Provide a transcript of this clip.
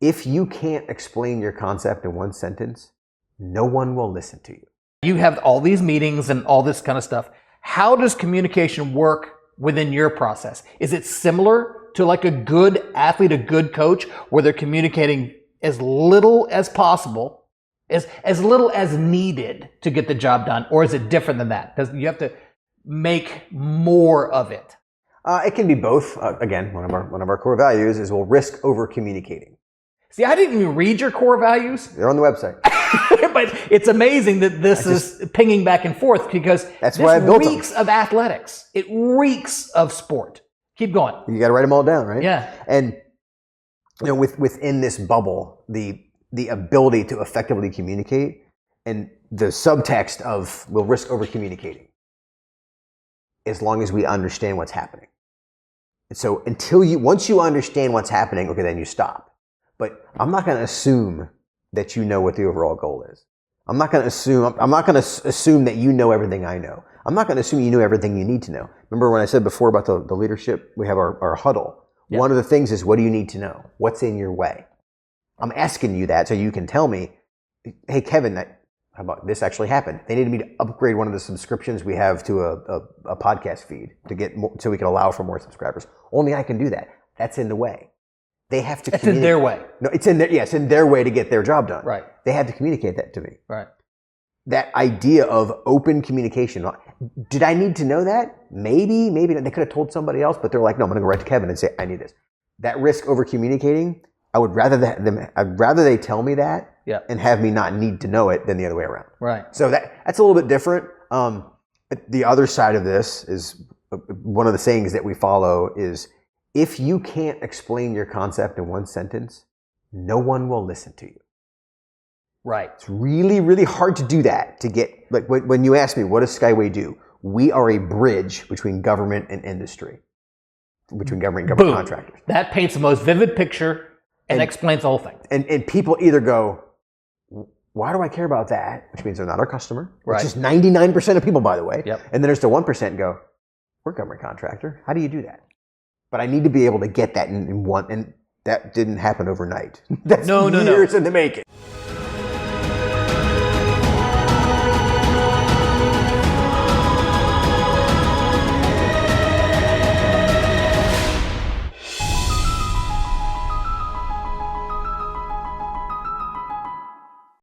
If you can't explain your concept in one sentence, no one will listen to you. You have all these meetings and all this kind of stuff. How does communication work within your process? Is it similar to like a good athlete, a good coach, where they're communicating as little as possible, as little as needed to get the job done? Or is it different than that? Does you have to make more of it? It can be both. Again, one of our core values is we'll risk over communicating. See, I didn't even read your core values. They're on the website. But it's amazing that this is pinging back and forth because that's why I built reeks of athletics. It reeks of sport. Keep going. You got to write them all down, right? Yeah. And within this bubble, the ability to effectively communicate and the subtext of we'll risk over communicating as long as we understand what's happening. And so once you understand what's happening, okay, then you stop. But I'm not going to assume that you know what the overall goal is. I'm not going to assume that you know everything I know. I'm not going to assume you know everything you need to know. Remember when I said before about the leadership, we have our huddle. Yep. One of the things is, what do you need to know? What's in your way? I'm asking you that so you can tell me, hey, Kevin, how about this actually happened? They needed me to upgrade one of the subscriptions we have to a podcast feed to get more, so we can allow for more subscribers. Only I can do that. That's in the way. They have to. It's in their way. No, it's in their way to get their job done. Right. They have to communicate that to me. Right. That idea of open communication. Did I need to know that? Maybe they could have told somebody else, but they're like, no, I'm going to go right to Kevin and say, I need this. That risk over communicating, I'd rather they tell me that and have me not need to know it than the other way around. Right. So that's a little bit different. The other side of this is one of the sayings that we follow is, if you can't explain your concept in one sentence, no one will listen to you. Right. It's really, really hard to do that. To get, like, when you ask me, what does Skyway do? We are a bridge between government and industry, between government and government contractors. That paints the most vivid picture and explains the whole thing. And people either go, why do I care about that? Which means they're not our customer, right. Which is 99% of people, by the way. Yep. And then there's the 1% go, we're a government contractor. How do you do that? But I need to be able to get that in one, and that didn't happen overnight. That's years in the making.